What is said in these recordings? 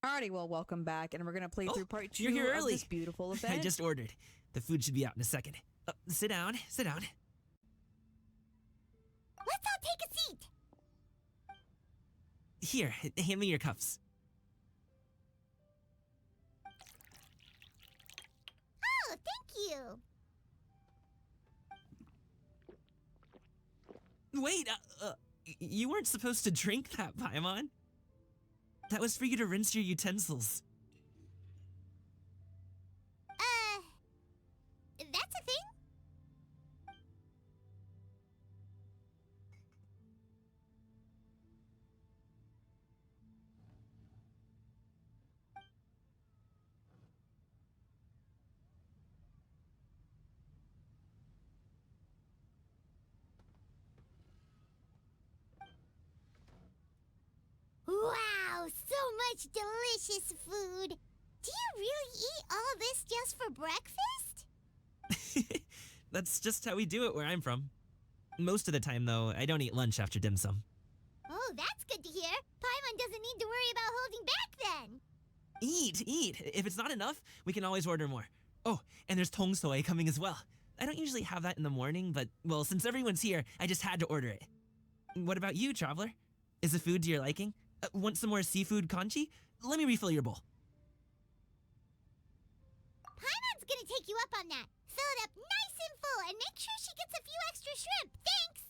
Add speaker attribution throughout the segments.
Speaker 1: Alrighty, well, welcome back, and we're gonna play through part 2
Speaker 2: you're here
Speaker 1: of
Speaker 2: early.
Speaker 1: this beautiful event.
Speaker 2: I just ordered. The food should be out in a second. Sit down, sit down.
Speaker 3: Let's all take a seat.
Speaker 2: Here, hand me your cups.
Speaker 3: Oh, thank you.
Speaker 2: Wait, you weren't supposed to drink that, Paimon. That was for you to rinse your utensils.
Speaker 3: That's a thing? Wow, so much delicious food. Do you really eat all this just for breakfast?
Speaker 2: That's just how we do it where I'm from. Most of the time, though, I don't eat lunch after dim sum.
Speaker 3: Oh, that's good to hear. Paimon doesn't need to worry about holding back then.
Speaker 2: Eat! If it's not enough, we can always order more. Oh, and there's tong soy coming as well. I don't usually have that in the morning, but, well, since everyone's here, I just had to order it. What about you, traveler? Is the food to your liking? Want some more seafood kanchi? Let me refill your bowl.
Speaker 3: Paimon's gonna take you up on that. Fill it up nice and full and make sure she gets a few extra shrimp. Thanks!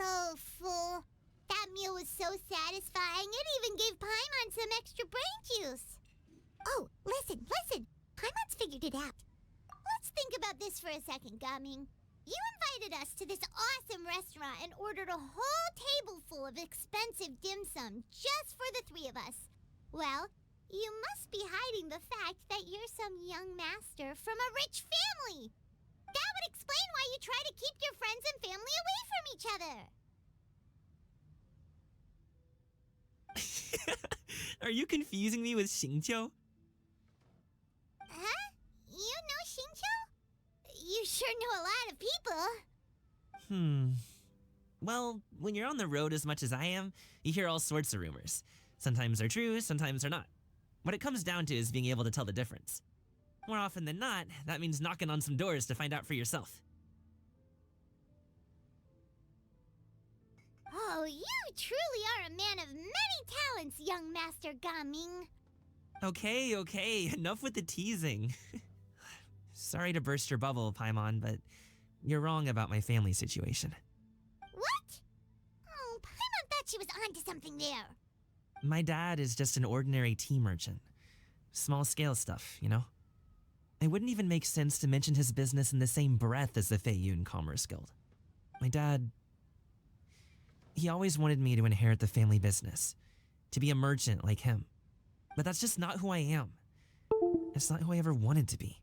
Speaker 3: So full. That meal was so satisfying, it even gave Paimon some extra brain juice. Oh, listen. Paimon's figured it out. Let's think about this for a second, Gaming. You invited us to this awesome restaurant and ordered a whole table full of expensive dim sum just for the three of us. Well, you must be hiding the fact that you're some young master from a rich family. That would explain why you try to keep your friends and family away from each other.
Speaker 2: Are you confusing me with Xingqiu?
Speaker 3: Huh? You know Xingqiu? You sure know a lot of people.
Speaker 2: Well, when you're on the road as much as I am, you hear all sorts of rumors. Sometimes they're true, sometimes they're not. What it comes down to is being able to tell the difference. More often than not, that means knocking on some doors to find out for yourself.
Speaker 3: Oh, you truly are a man of many talents, young Master Gaming.
Speaker 2: Okay, enough with the teasing. Sorry to burst your bubble, Paimon, but you're wrong about my family situation.
Speaker 3: What? Oh, Paimon thought she was onto something there.
Speaker 2: My dad is just an ordinary tea merchant. Small scale stuff, you know? It wouldn't even make sense to mention his business in the same breath as the PLAYYY Commerce Guild. My dad... he always wanted me to inherit the family business, to be a merchant like him. But that's just not who I am. It's not who I ever wanted to be.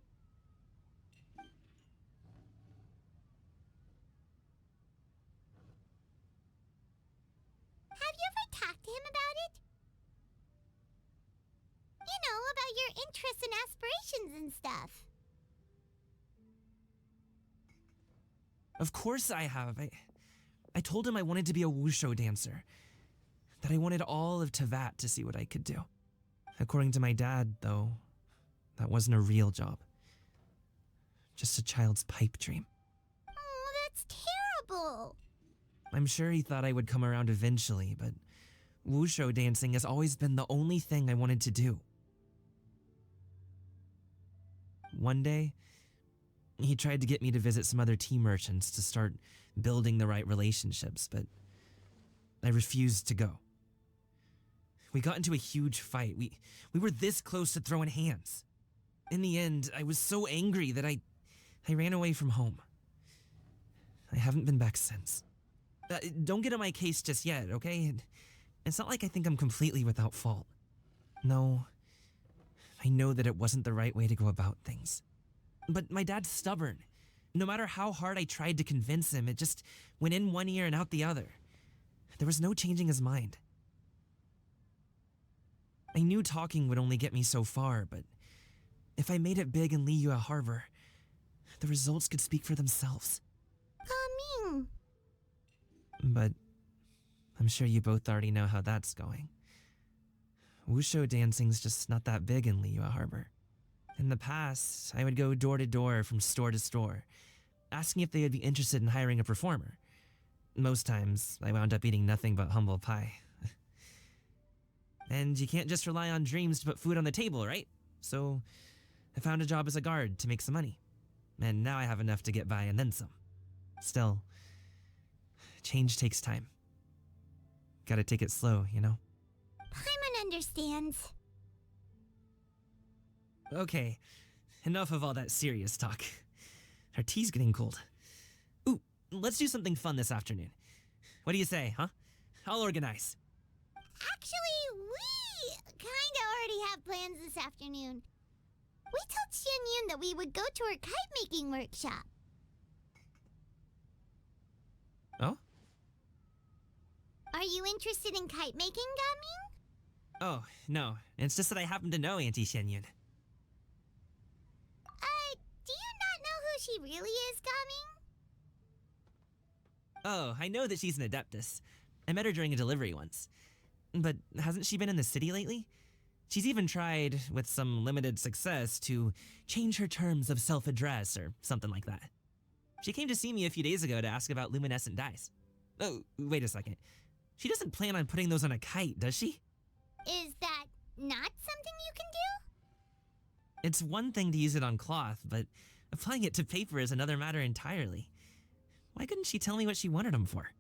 Speaker 3: Have you ever talked to him about it? You know, about your interests and aspirations and stuff.
Speaker 2: Of course I have. I told him I wanted to be a wushu dancer. That I wanted all of Tevat to see what I could do. According to my dad, though, that wasn't a real job. Just a child's pipe dream.
Speaker 3: Oh, that's terrible.
Speaker 2: I'm sure he thought I would come around eventually, but wushu dancing has always been the only thing I wanted to do. One day, he tried to get me to visit some other tea merchants to start building the right relationships, but I refused to go. We got into a huge fight. We were this close to throwing hands. In the end, I was so angry that I ran away from home. I haven't been back since. Don't get on my case just yet, okay? It's not like I think I'm completely without fault. No, I know that it wasn't the right way to go about things. But my dad's stubborn. No matter how hard I tried to convince him, it just went in one ear and out the other. There was no changing his mind. I knew talking would only get me so far, but if I made it big in Liyue Harbor, the results could speak for themselves.
Speaker 3: Coming.
Speaker 2: But I'm sure you both already know how that's going. Wushu dancing's just not that big in Liyue Harbor. In the past, I would go door to door from store to store, asking if they would be interested in hiring a performer. Most times, I wound up eating nothing but humble pie. And you can't just rely on dreams to put food on the table, right? So I found a job as a guard to make some money. And now I have enough to get by and then some. Still, change takes time. Gotta take it slow, you know?
Speaker 3: Paimon understands.
Speaker 2: Okay, enough of all that serious talk. Our tea's getting cold. Ooh, let's do something fun this afternoon. What do you say, huh? I'll organize.
Speaker 3: Actually, we kinda already have plans this afternoon. We told Xianyun that we would go to her kite-making workshop.
Speaker 2: Oh?
Speaker 3: Are you interested in kite-making, Gaming?
Speaker 2: Oh, no. It's just that I happen to know Auntie Xianyun.
Speaker 3: Do you not know who she really is, Gaming?
Speaker 2: Oh, I know that she's an adeptus. I met her during a delivery once. But hasn't she been in the city lately? She's even tried, with some limited success, to change her terms of self-address or something like that. She came to see me a few days ago to ask about luminescent dyes. Oh, wait a second. She doesn't plan on putting those on a kite, does she?
Speaker 3: Is that not something you can do?
Speaker 2: It's one thing to use it on cloth, but applying it to paper is another matter entirely. Why couldn't she tell me what she wanted them for?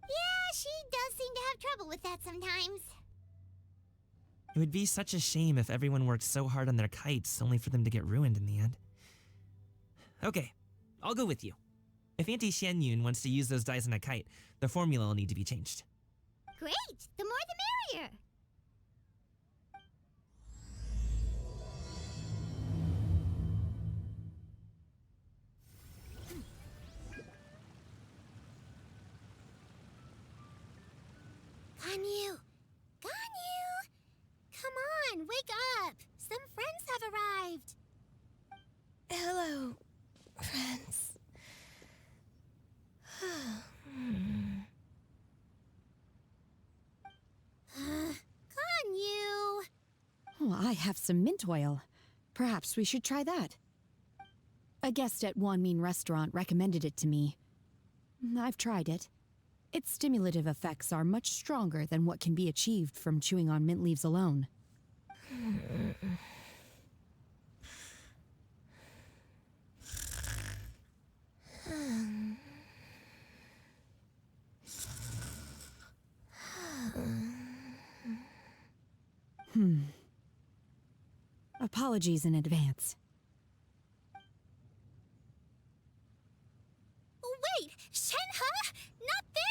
Speaker 3: Yeah, she does seem to have trouble with that sometimes.
Speaker 2: It would be such a shame if everyone worked so hard on their kites only for them to get ruined in the end. Okay, I'll go with you. If Auntie Xianyun wants to use those dyes on a kite, the formula will need to be changed.
Speaker 3: Great! The more the merrier! Ganyu! Ganyu! Come on, wake up! Some friends have arrived!
Speaker 4: Hello, friends.
Speaker 3: Ganyu!
Speaker 1: Oh, I have some mint oil. Perhaps we should try that. A guest at Wanmin restaurant recommended it to me. I've tried it. Its stimulative effects are much stronger than what can be achieved from chewing on mint leaves alone. Apologies in advance.
Speaker 3: Wait! Shenhe? Not there!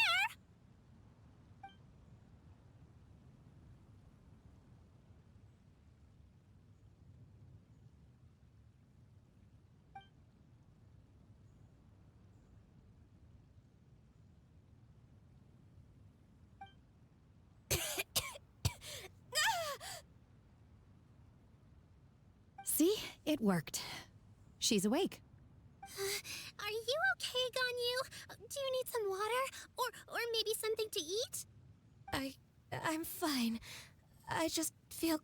Speaker 1: See? It worked. She's awake.
Speaker 3: Are you okay, Ganyu? Do you need some water? Or maybe something to eat?
Speaker 4: I'm fine. I just feel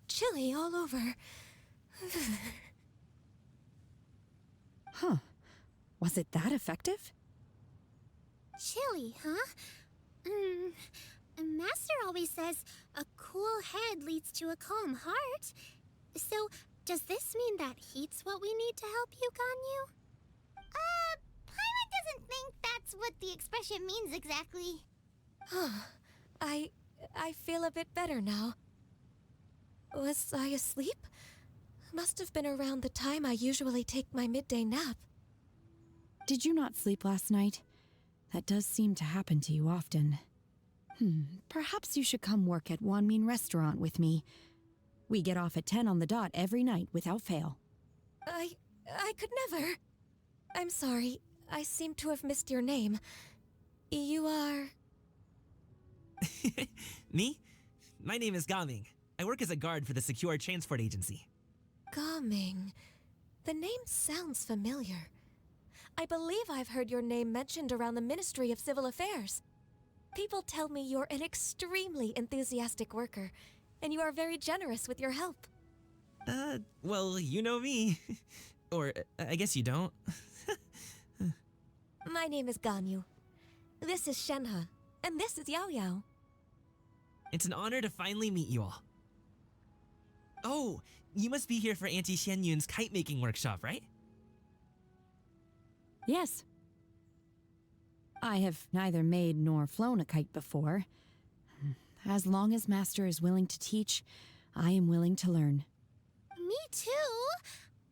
Speaker 4: chilly all over.
Speaker 1: Huh. Was it that effective?
Speaker 3: Chilly, huh? Master always says a cool head leads to a calm heart. So, does this mean that heat's what we need to help you, Ganyu? Paimon doesn't think that's what the expression means exactly.
Speaker 4: I feel a bit better now. Was I asleep? Must have been around the time I usually take my midday nap.
Speaker 1: Did you not sleep last night? That does seem to happen to you often. Perhaps you should come work at Wanmin restaurant with me. We get off at 10 on the dot every night without fail.
Speaker 4: I could never. I'm sorry. I seem to have missed your name. You are...
Speaker 2: Me? My name is Gaming. I work as a guard for the Secure Transport Agency.
Speaker 4: Gaming. The name sounds familiar. I believe I've heard your name mentioned around the Ministry of Civil Affairs. People tell me you're an extremely enthusiastic worker, and you are very generous with your help.
Speaker 2: Well, you know me. Or, I guess you don't.
Speaker 4: My name is Ganyu. This is Shenhe, and this is Yao Yao.
Speaker 2: It's an honor to finally meet you all. Oh, you must be here for Auntie Xianyun's kite-making workshop, right?
Speaker 1: Yes. I have neither made nor flown a kite before. As long as Master is willing to teach, I am willing to learn.
Speaker 3: Me too.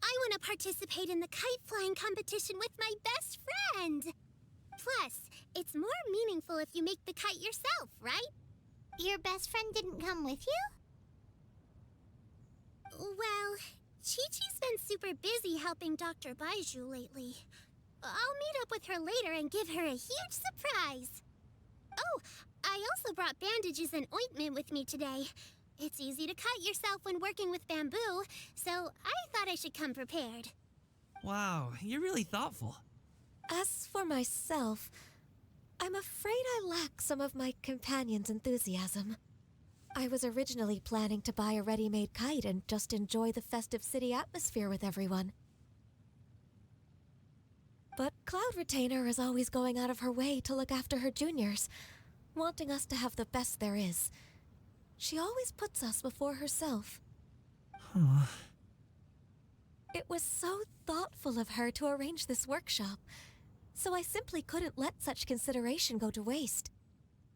Speaker 3: I want to participate in the kite flying competition with my best friend. Plus, it's more meaningful if you make the kite yourself, right? Your best friend didn't come with you? Well, Chi-Chi's been super busy helping Dr. Baiju lately. I'll meet up with her later and give her a huge surprise. Oh, I also brought bandages and ointment with me today. It's easy to cut yourself when working with bamboo, so I thought I should come prepared.
Speaker 2: Wow, you're really thoughtful.
Speaker 4: As for myself, I'm afraid I lack some of my companion's enthusiasm. I was originally planning to buy a ready-made kite and just enjoy the festive city atmosphere with everyone. But Cloud Retainer is always going out of her way to look after her juniors, wanting us to have the best there is. She always puts us before herself.
Speaker 2: Huh.
Speaker 4: It was so thoughtful of her to arrange this workshop, so I simply couldn't let such consideration go to waste.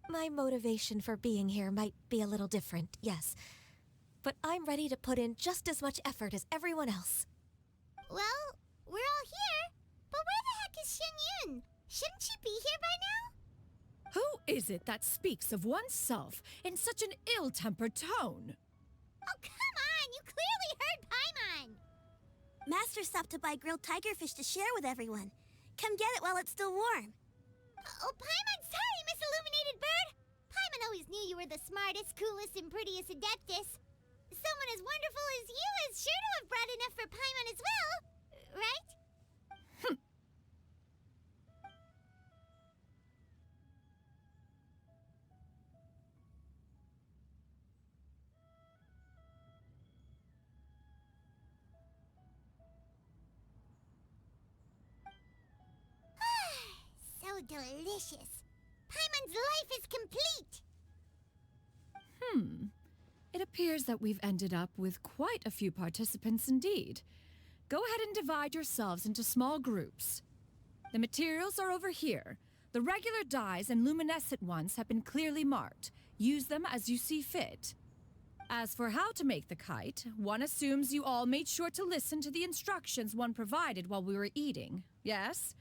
Speaker 4: My motivation for being here might be a little different, yes, but I'm ready to put in just as much effort as everyone else.
Speaker 3: Well, we're all here, but where the heck is Xianyun? Shouldn't she be here by now?
Speaker 5: Who is it that speaks of oneself in such an ill-tempered tone?
Speaker 3: Oh, come on! You clearly heard Paimon! Master stopped to buy grilled tigerfish to share with everyone. Come get it while it's still warm. Oh, Paimon, sorry, Miss Illuminated Bird! Paimon always knew you were the smartest, coolest, and prettiest Adeptus. Someone as wonderful as you is sure to have brought enough for Paimon as well, right? So delicious. Paimon's life is complete.
Speaker 5: It appears that we've ended up with quite a few participants indeed. Go ahead and divide yourselves into small groups. The materials are over here. The regular dyes and luminescent ones have been clearly marked. Use them as you see fit. As for how to make the kite, one assumes you all made sure to listen to the instructions one provided while we were eating. Yes?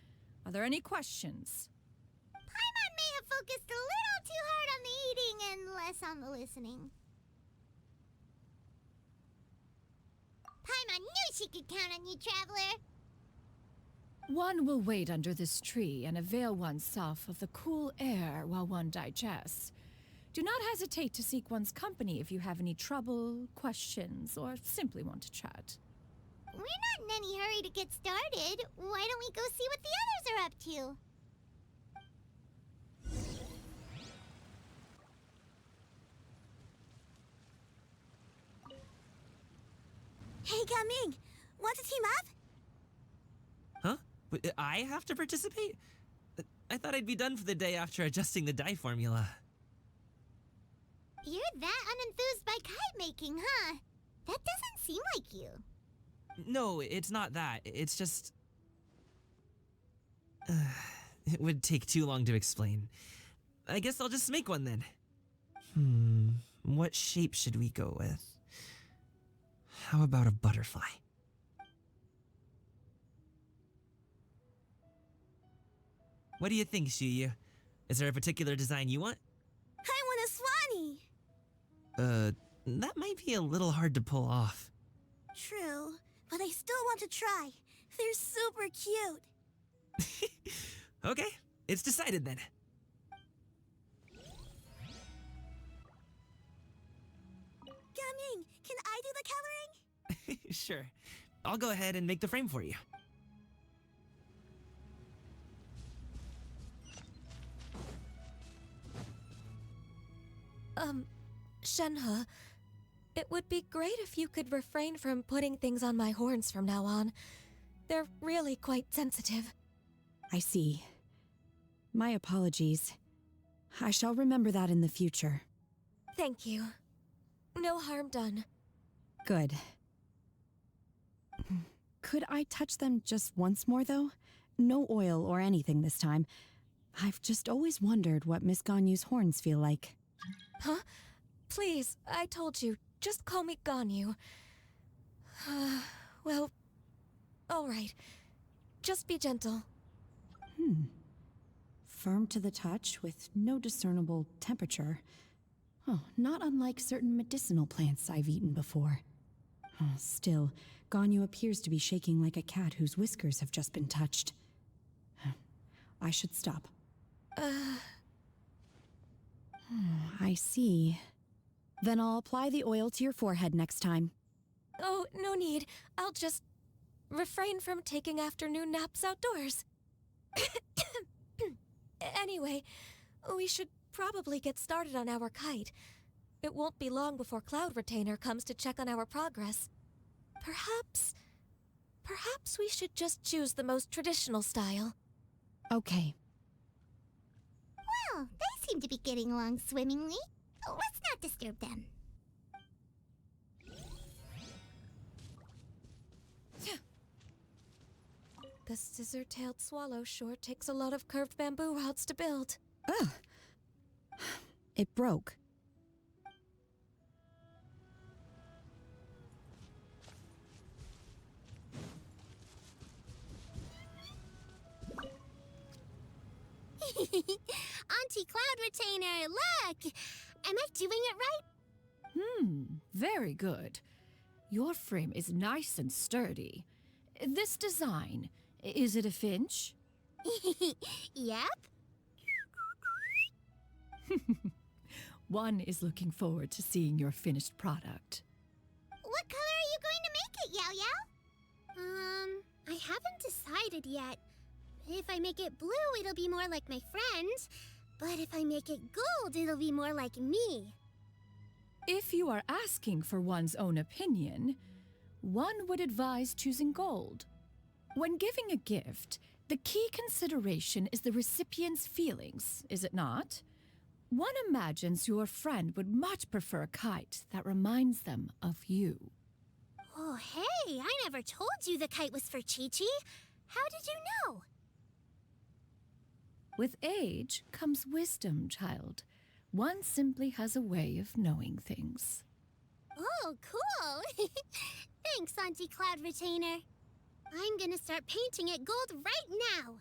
Speaker 5: Are there any questions?
Speaker 3: Paimon may have focused a little too hard on the eating and less on the listening. Paimon knew she could count on you, Traveler.
Speaker 5: One will wait under this tree and avail oneself of the cool air while one digests. Do not hesitate to seek one's company if you have any trouble, questions, or simply want to chat.
Speaker 3: We're not in any hurry to get started. Why don't we go see what the others are up to? Hey, Gaming! Want to team up?
Speaker 2: Huh? I have to participate? I thought I'd be done for the day after adjusting the dye formula.
Speaker 3: You're that unenthused by kite making, huh? That doesn't seem like you.
Speaker 2: No, it's not that. It's just... it would take too long to explain. I guess I'll just make one then. What shape should we go with? How about a butterfly? What do you think, Xiyu? Is there a particular design you want?
Speaker 3: I want a swanee!
Speaker 2: that might be a little hard to pull off.
Speaker 3: True, but I still want to try. They're super cute.
Speaker 2: Okay, it's decided then.
Speaker 3: Gaming, can I do the coloring?
Speaker 2: Sure. I'll go ahead and make the frame for you.
Speaker 4: Shenhe, it would be great if you could refrain from putting things on my horns from now on. They're really quite sensitive.
Speaker 1: I see. My apologies. I shall remember that in the future.
Speaker 4: Thank you. No harm done.
Speaker 1: Good. Could I touch them just once more, though? No oil or anything this time. I've just always wondered what Miss Ganyu's horns feel like.
Speaker 4: Huh? Please, I told you. Just call me Ganyu. Well, all right. Just be gentle.
Speaker 1: Firm to the touch with no discernible temperature. Oh, not unlike certain medicinal plants I've eaten before. Still, Ganyu appears to be shaking like a cat whose whiskers have just been touched. I should stop. I see. Then I'll apply the oil to your forehead next time.
Speaker 4: Oh, no need. I'll just refrain from taking afternoon naps outdoors. Anyway, we should probably get started on our kite. It won't be long before Cloud Retainer comes to check on our progress. Perhaps we should just choose the most traditional style.
Speaker 1: Okay.
Speaker 3: Well, they seem to be getting along swimmingly. Let's not disturb them.
Speaker 4: The scissor-tailed swallow sure takes a lot of curved bamboo rods to build.
Speaker 1: Ugh. It broke.
Speaker 3: Auntie Cloud Retainer, look! Am I doing it right?
Speaker 5: Very good. Your frame is nice and sturdy. This design, is it a finch?
Speaker 3: Yep.
Speaker 5: One is looking forward to seeing your finished product.
Speaker 3: What color are you going to make it, Yao Yao? I haven't decided yet. If I make it blue, it'll be more like my friends. But if I make it gold, it'll be more like me.
Speaker 5: If you are asking for one's own opinion, one would advise choosing gold. When giving a gift, the key consideration is the recipient's feelings, is it not? One imagines your friend would much prefer a kite that reminds them of you.
Speaker 3: Oh, hey, I never told you the kite was for Chi-Chi. How did you know?
Speaker 5: With age comes wisdom, child. One simply has a way of knowing things.
Speaker 3: Oh, cool. Thanks, Auntie Cloud Retainer. I'm gonna start painting it gold right now.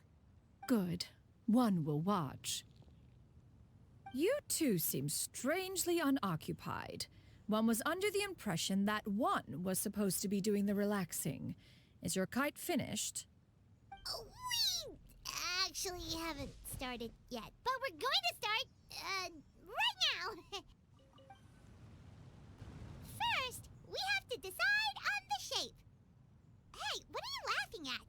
Speaker 5: Good. One will watch. You two seem strangely unoccupied. One was under the impression that one was supposed to be doing the relaxing. Is your kite finished?
Speaker 3: We actually haven't started yet, but we're going to start, right now. First, we have to decide on the shape. Hey, what are you laughing at?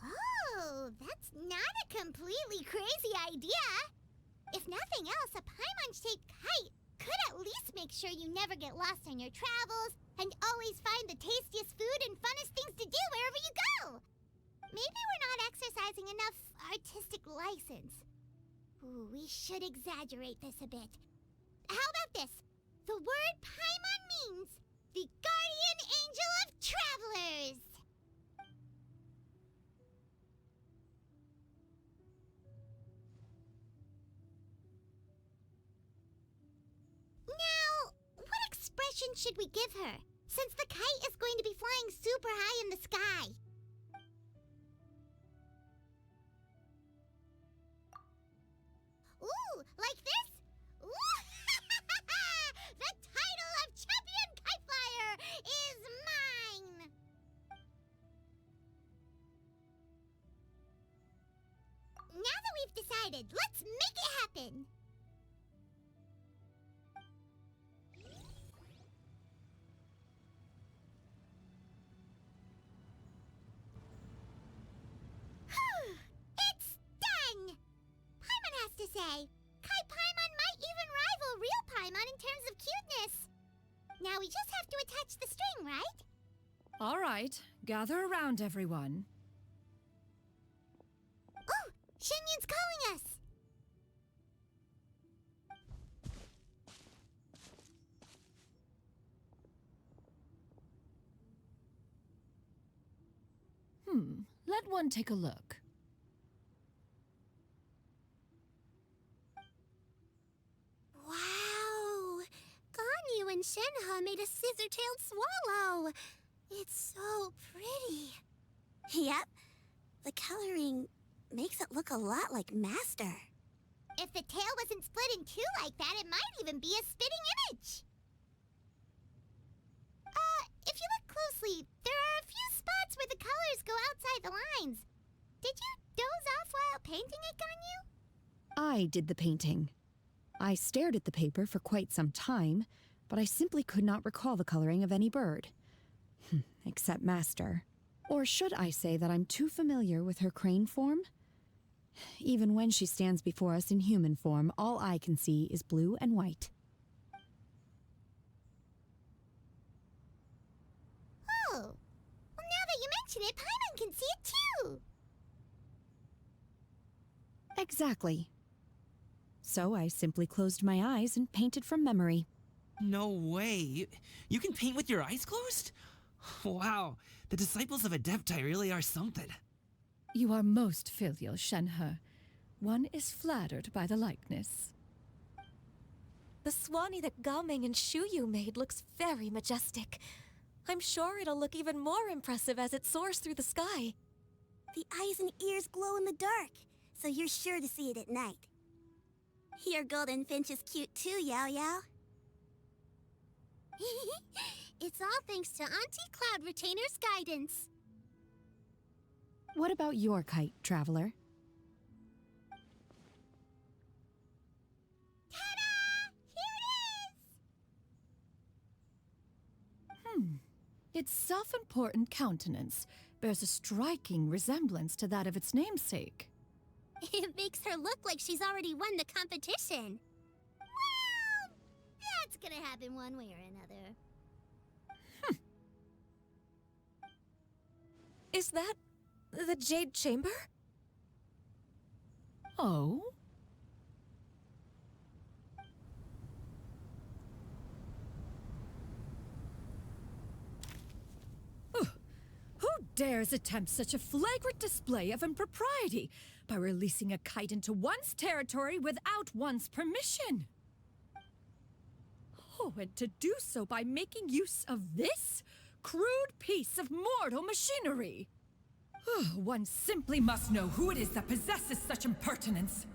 Speaker 3: Oh, that's not a completely crazy idea. If nothing else, a Paimon-shaped kite could at least make sure you never get lost on your travels and always find the tastiest food and funnest things to do wherever you go. Maybe we're not exercising enough artistic license. Ooh, we should exaggerate this a bit. How about this? The word Paimon means the guardian angel of travelers. Now, what expression should we give her, since the kite is going to be flying super high in the sky? Like this? The title of Champion Kite Flyer is mine! Now that we've decided, let's make it happen! It's done! Paimon has to say, Kai Paimon might even rival real Paimon in terms of cuteness. Now we just have to attach the string, right?
Speaker 5: All right, gather around, everyone.
Speaker 3: Oh, Xianyun's calling us!
Speaker 5: Let one take a look.
Speaker 3: Wow! Ganyu and Shenhe made a scissor-tailed swallow! It's so pretty. Yep. The coloring makes it look a lot like Master. If the tail wasn't split in two like that, it might even be a spitting image. If you look closely, there are a few spots where the colors go outside the lines. Did you doze off while painting it, Ganyu?
Speaker 1: I did the painting. I stared at the paper for quite some time, but I simply could not recall the coloring of any bird. Except Master. Or should I say that I'm too familiar with her crane form? Even when she stands before us in human form, all I can see is blue and white.
Speaker 3: Oh, well, now that you mention it, Paimon can see it too.
Speaker 1: Exactly. So I simply closed my eyes and painted from memory.
Speaker 2: No way. You can paint with your eyes closed? Wow, the disciples of Adepti really are something.
Speaker 5: You are most filial, Shenhe. One is flattered by the likeness.
Speaker 4: The Swanee that Gaoming and Shuyu made looks very majestic. I'm sure it'll look even more impressive as it soars through the sky.
Speaker 3: The eyes and ears glow in the dark, so you're sure to see it at night. Your golden finch is cute too, Yao Yao. It's all thanks to Auntie Cloud Retainer's guidance.
Speaker 1: What about your kite, Traveler?
Speaker 3: Ta-da! Here it is!
Speaker 5: Its self-important countenance bears a striking resemblance to that of its namesake.
Speaker 3: It makes her look like she's already won the competition. Well, that's gonna happen one way or another.
Speaker 4: Is that the Jade Chamber?
Speaker 5: Oh? Who dares attempt such a flagrant display of impropriety by releasing a kite into one's territory without one's permission? Oh, and to do so by making use of this crude piece of mortal machinery. One simply must know who it is that possesses such impertinence.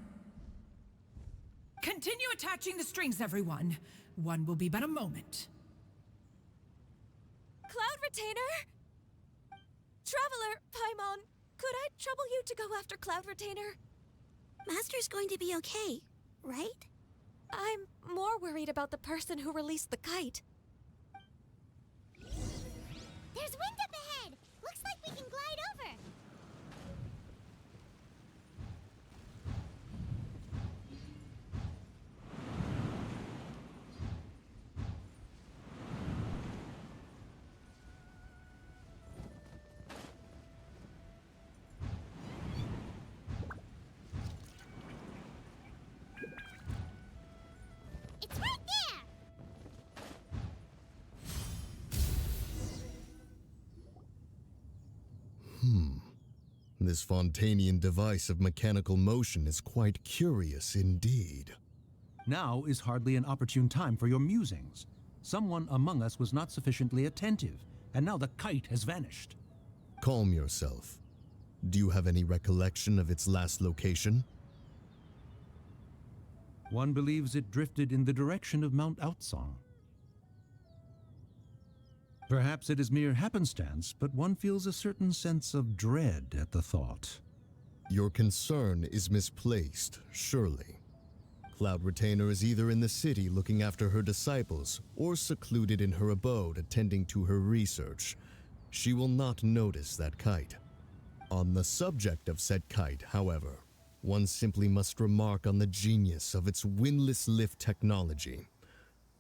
Speaker 5: Continue attaching the strings, everyone. One will be but a moment.
Speaker 4: Cloud Retainer? Traveler, Paimon, could I trouble you to go after Cloud Retainer?
Speaker 3: Master's going to be okay, right?
Speaker 4: I'm more worried about the person who released the kite.
Speaker 3: There's wind up ahead! Looks like we can glide over! It's right there!
Speaker 6: This Fontanian device of mechanical motion is quite curious indeed.
Speaker 7: Now is hardly an opportune time for your musings. Someone among us was not sufficiently attentive, and now the kite has vanished.
Speaker 6: Calm yourself. Do you have any recollection of its last location?
Speaker 7: One believes it drifted in the direction of Mount Outsong. Perhaps it is mere happenstance, but one feels a certain sense of dread at the thought.
Speaker 6: Your concern is misplaced, surely. Cloud Retainer is either in the city looking after her disciples or secluded in her abode attending to her research. She will not notice that kite. On the subject of said kite, however, one simply must remark on the genius of its windless lift technology.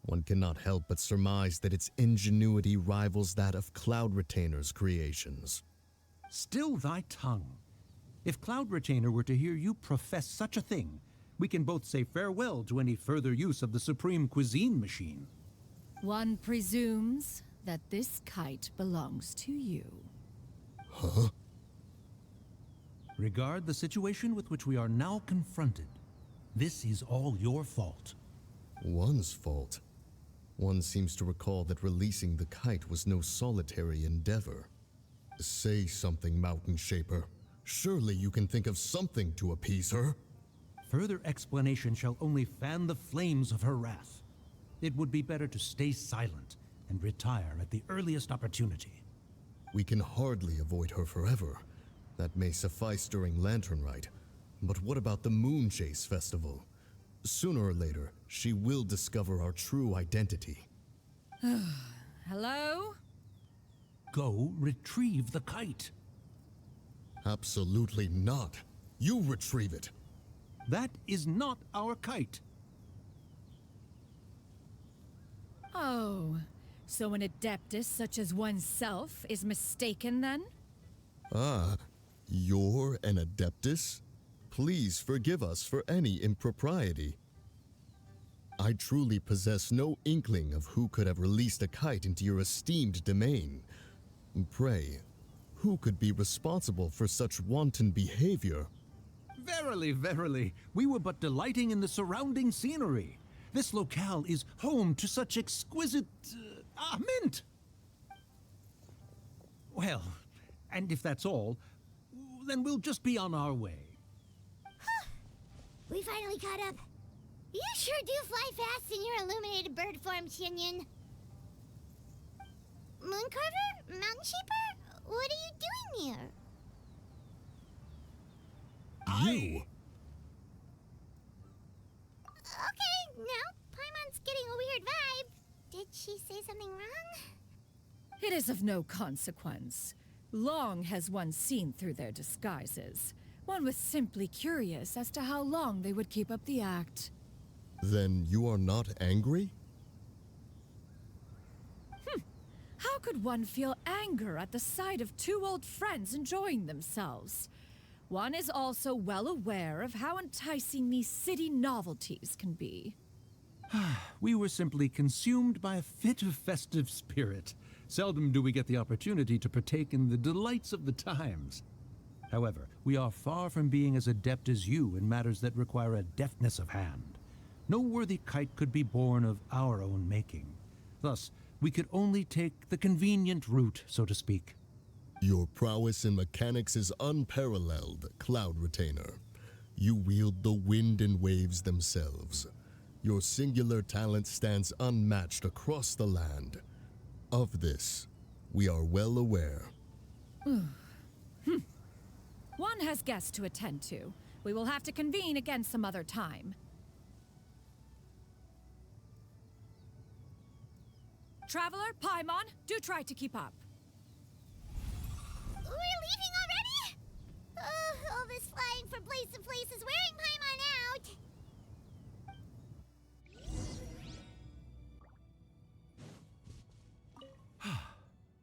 Speaker 6: One cannot help but surmise that its ingenuity rivals that of Cloud Retainer's creations.
Speaker 7: Still thy tongue. If Cloud Retainer were to hear you profess such a thing, we can both say farewell to any further use of the Supreme Cuisine Machine.
Speaker 5: One presumes that this kite belongs to you.
Speaker 6: Huh?
Speaker 7: Regard the situation with which we are now confronted. This is all your fault.
Speaker 6: One's fault. One seems to recall that releasing the kite was no solitary endeavor. Say something, Mountain Shaper. Surely you can think of something to appease her.
Speaker 7: Further explanation shall only fan the flames of her wrath. It would be better to stay silent and retire at the earliest opportunity.
Speaker 6: We can hardly avoid her forever. That may suffice during Lantern Rite. But what about the Moon Chase Festival? Sooner or later, she will discover our true identity.
Speaker 5: Hello?
Speaker 7: Go retrieve the kite.
Speaker 6: Absolutely not. You retrieve it.
Speaker 7: That is not our kite.
Speaker 5: Oh, so an adeptus such as oneself is mistaken then?
Speaker 6: Ah, you're an Adeptus? Please forgive us for any impropriety. I truly possess no inkling of who could have released a kite into your esteemed domain. Pray, who could be responsible for such wanton behavior?
Speaker 7: Verily, verily, we were but delighting in the surrounding scenery. This locale is home to such exquisite... mint! Well, and if that's all, then we'll just be on our way.
Speaker 3: We finally caught up. You sure do fly fast in your illuminated bird form, Xianyun. Mooncarver? Mountain Shaper? What are you doing here?
Speaker 6: You?
Speaker 3: Okay, now Paimon's getting a weird vibe. Did she say something wrong?
Speaker 5: It is of no consequence. Long has one seen through their disguises. One was simply curious as to how long they would keep up the act.
Speaker 6: Then you are not angry?
Speaker 5: How could one feel anger at the sight of two old friends enjoying themselves? One is also well aware of how enticing these city novelties can be.
Speaker 7: We were simply consumed by a fit of festive spirit. Seldom do we get the opportunity to partake in the delights of the times. However, we are far from being as adept as you in matters that require a deftness of hand. No worthy kite could be born of our own making. Thus, we could only take the convenient route, so to speak.
Speaker 6: Your prowess in mechanics is unparalleled, Cloud Retainer. You wield the wind and waves themselves. Your singular talent stands unmatched across the land. Of this, we are well aware.
Speaker 5: One has guests to attend to. We will have to convene again some other time. Traveler, Paimon, do try to keep up.
Speaker 3: We're leaving already? All this flying from place to place is wearing Paimon out.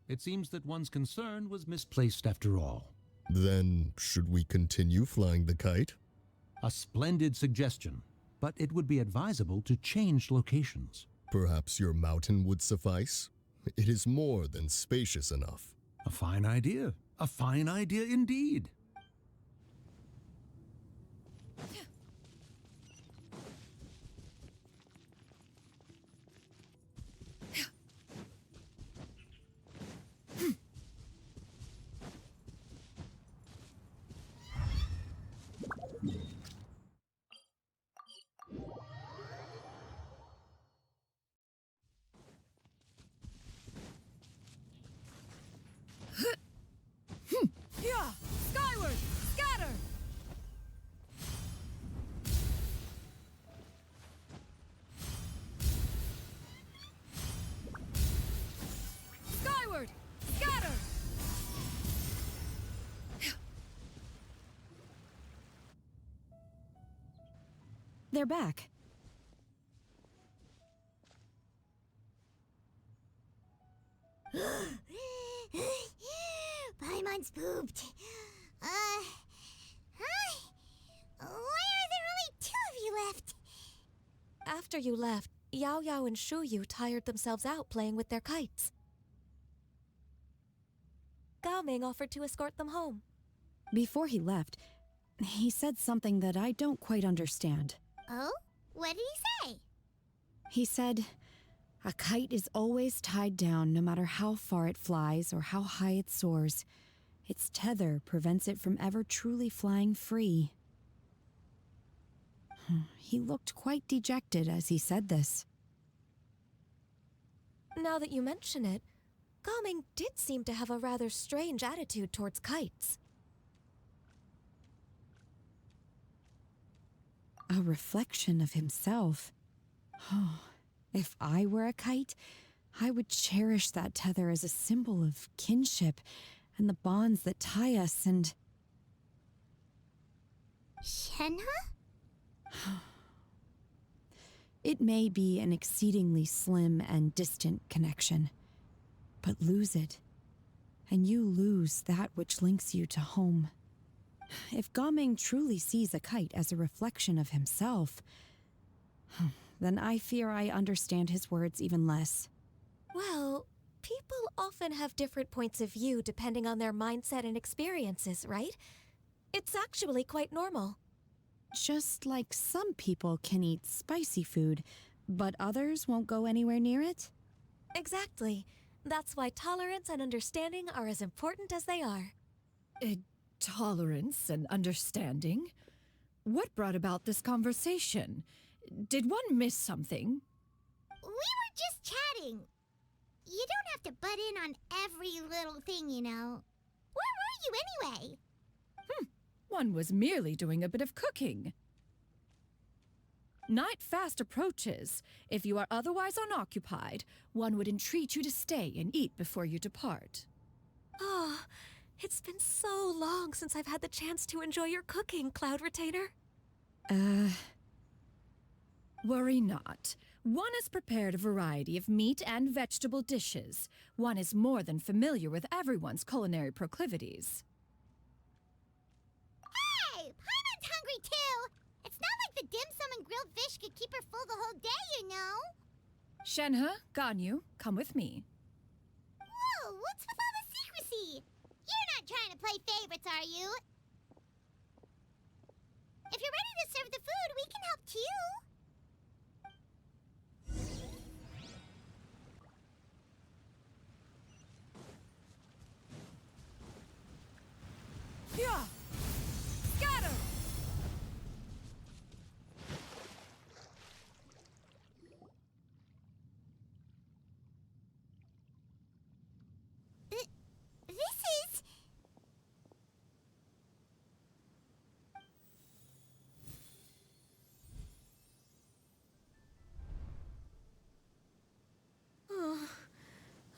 Speaker 7: It seems that one's concern was misplaced after all.
Speaker 6: Then, should we continue flying the kite?
Speaker 7: A splendid suggestion, but it would be advisable to change locations.
Speaker 6: Perhaps your mountain would suffice? It is more than spacious enough.
Speaker 7: A fine idea. A fine idea indeed.
Speaker 1: They're back.
Speaker 3: Paimon's pooped. Hi. Why are there only two of you left?
Speaker 4: After you left, Yao Yao and Shuyu tired themselves out playing with their kites. Gao Ming offered to escort them home.
Speaker 1: Before he left, he said something that I don't quite understand.
Speaker 3: Oh? What did he say?
Speaker 1: He said, a kite is always tied down no matter how far it flies or how high it soars. Its tether prevents it from ever truly flying free. He looked quite dejected as he said this.
Speaker 4: Now that you mention it, Gao Ming did seem to have a rather strange attitude towards kites.
Speaker 1: A reflection of himself. Oh, if I were a kite, I would cherish that tether as a symbol of kinship and the bonds that tie us and...
Speaker 3: Shenhe?
Speaker 1: It may be an exceedingly slim and distant connection, but lose it, and you lose that which links you to home. If Gao Ming truly sees a kite as a reflection of himself, then I fear I understand his words even less.
Speaker 4: Well, people often have different points of view depending on their mindset and experiences, right? It's actually quite normal.
Speaker 1: Just like some people can eat spicy food, but others won't go anywhere near it?
Speaker 4: Exactly. That's why tolerance and understanding are as important as they are.
Speaker 5: Tolerance and understanding? What brought about this conversation? Did one miss something?
Speaker 3: We were just chatting. You don't have to butt in on every little thing, you know. Where were you anyway?
Speaker 5: One was merely doing a bit of cooking. Night fast approaches. If you are otherwise unoccupied, one would entreat you to stay and eat before you depart.
Speaker 4: Oh, it's been so long since I've had the chance to enjoy your cooking, Cloud Retainer.
Speaker 5: Worry not. One has prepared a variety of meat and vegetable dishes. One is more than familiar with everyone's culinary proclivities.
Speaker 3: Hey, Paimon's hungry too. It's not like the dim sum and grilled fish could keep her full the whole day, you know.
Speaker 5: Shenhe, Ganyu, come with me.
Speaker 3: Whoa, what's with all the secrecy? You're not trying to play favorites, are you? If you're ready to serve the food, we can help too.
Speaker 5: Yeah! Scatter!
Speaker 3: This is...
Speaker 4: Oh,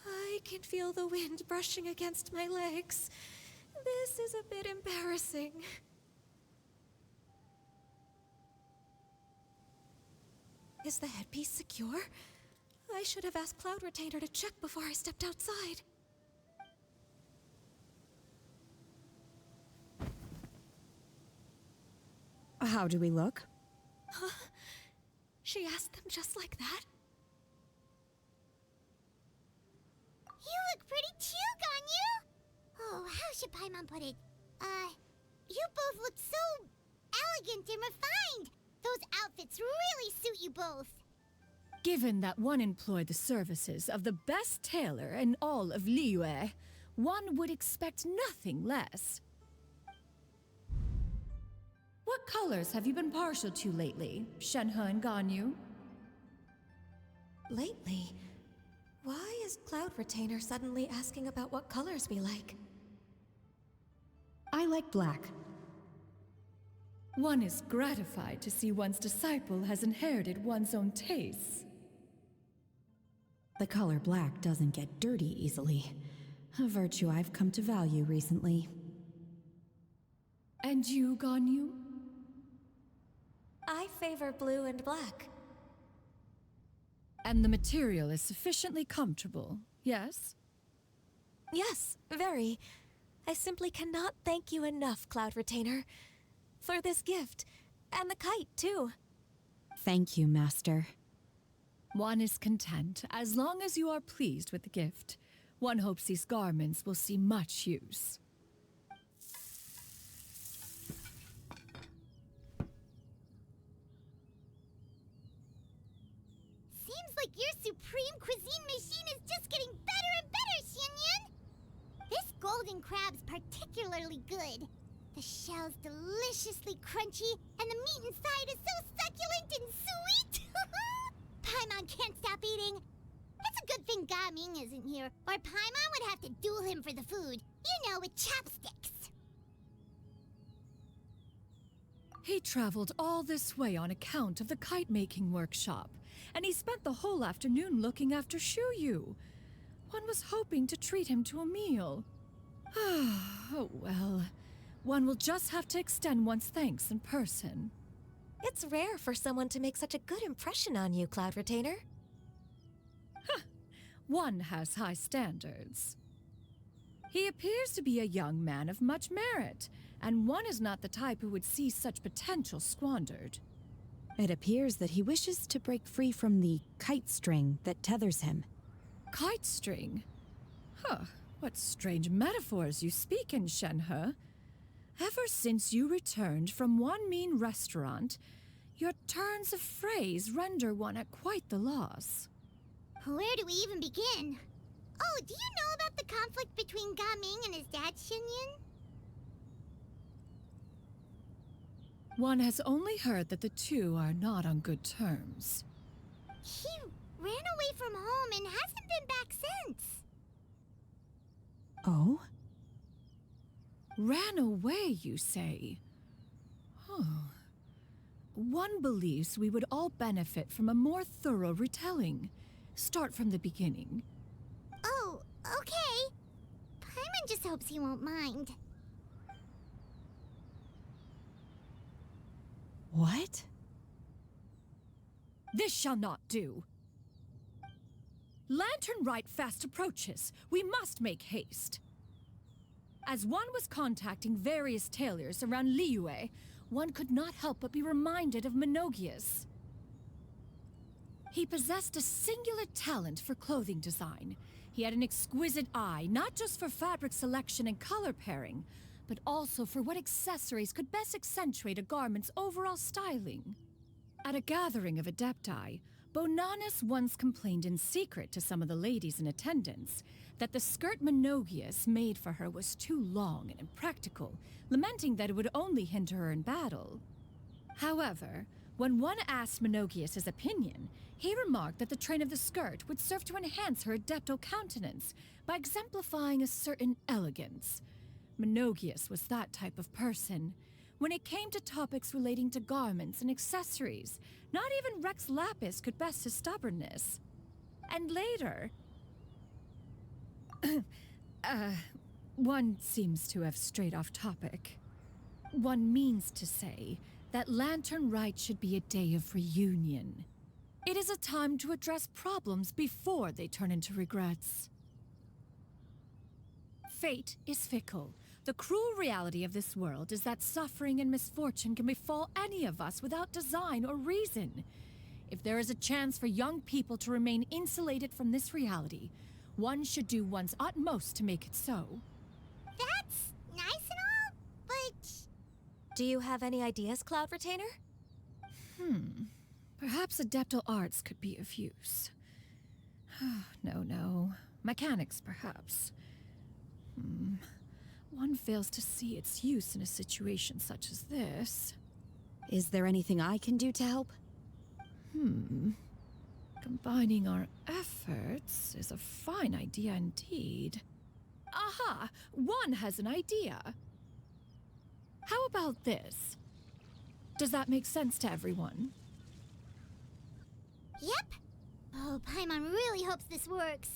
Speaker 4: I can feel the wind brushing against my legs. This is a bit embarrassing. Is the headpiece secure? I should have asked Cloud Retainer to check before I stepped outside.
Speaker 1: How do we look?
Speaker 4: Huh? She asked them just like that?
Speaker 3: You look pretty too, Ganyu! Oh, how should Paimon put it? You both look so elegant and refined. Those outfits really suit you both.
Speaker 5: Given that one employed the services of the best tailor in all of Liyue, one would expect nothing less. What colors have you been partial to lately, Shenhe and Ganyu?
Speaker 4: Lately? Why is Cloud Retainer suddenly asking about what colors we like?
Speaker 1: I like black.
Speaker 5: One is gratified to see one's disciple has inherited one's own tastes.
Speaker 1: The color black doesn't get dirty easily. A virtue I've come to value recently.
Speaker 5: And you, Ganyu?
Speaker 4: I favor blue and black.
Speaker 5: And the material is sufficiently comfortable, yes?
Speaker 4: Yes, very. I simply cannot thank you enough, Cloud Retainer. For this gift. And the kite, too.
Speaker 1: Thank you, Master.
Speaker 5: One is content as long as you are pleased with the gift. One hopes these garments will see much use.
Speaker 3: Seems like your supreme cuisine machine is just getting better and better, Xianyun! This golden crab's particularly good. The shell's deliciously crunchy, and the meat inside is so succulent and sweet! Paimon can't stop eating. It's a good thing Gaming isn't here, or Paimon would have to duel him for the food. You know, with chopsticks.
Speaker 5: He traveled all this way on account of the kite-making workshop, and he spent the whole afternoon looking after Xianyun. One was hoping to treat him to a meal. Oh well. One will just have to extend one's thanks in person.
Speaker 4: It's rare for someone to make such a good impression on you, Cloud Retainer.
Speaker 5: One has high standards. He appears to be a young man of much merit, and one is not the type who would see such potential squandered.
Speaker 1: It appears that he wishes to break free from the kite string that tethers him.
Speaker 5: Kite string? Huh, what strange metaphors you speak in, Shenhe. Ever since you returned from one mean restaurant, your turns of phrase render one at quite the loss.
Speaker 3: Where do we even begin? Oh, do you know about the conflict between Gaming and his dad, Xianyun?
Speaker 5: One has only heard that the two are not on good terms.
Speaker 3: He ran away from home and hasn't been back since.
Speaker 1: Oh?
Speaker 5: Ran away, you say? Oh. One believes we would all benefit from a more thorough retelling. Start from the beginning.
Speaker 3: Oh, okay. Paimon just hopes he won't mind.
Speaker 1: What?
Speaker 5: This shall not do. Lantern Rite fast approaches. We must make haste. As one was contacting various tailors around PLAYYY, one could not help but be reminded of Menogias. He possessed a singular talent for clothing design. He had an exquisite eye, not just for fabric selection and color pairing, but also for what accessories could best accentuate a garment's overall styling. At a gathering of Adepti, Bonanis once complained in secret to some of the ladies in attendance that the skirt Menogias made for her was too long and impractical, lamenting that it would only hinder her in battle. However, when one asked Menogias his opinion, he remarked that the train of the skirt would serve to enhance her adeptal countenance by exemplifying a certain elegance. Menogias was that type of person. When it came to topics relating to garments and accessories, not even Rex Lapis could best his stubbornness. And later... one seems to have strayed off topic. One means to say that Lantern Rite should be a day of reunion. It is a time to address problems before they turn into regrets. Fate is fickle. The cruel reality of this world is that suffering and misfortune can befall any of us without design or reason. If there is a chance for young people to remain insulated from this reality, one should do one's utmost to make it so.
Speaker 3: That's nice and all, but...
Speaker 4: Do you have any ideas, Cloud Retainer?
Speaker 5: Perhaps adeptal arts could be of use. No. Mechanics, perhaps. One fails to see its use in a situation such as this.
Speaker 1: Is there anything I can do to help?
Speaker 5: Combining our efforts is a fine idea indeed. Aha! One has an idea. How about this? Does that make sense to everyone?
Speaker 3: Yep. Oh, Paimon really hopes this works.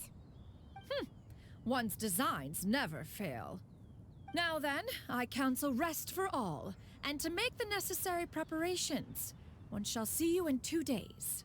Speaker 5: One's designs never fail. Now then, I counsel rest for all, and to make the necessary preparations. One shall see you in 2 days.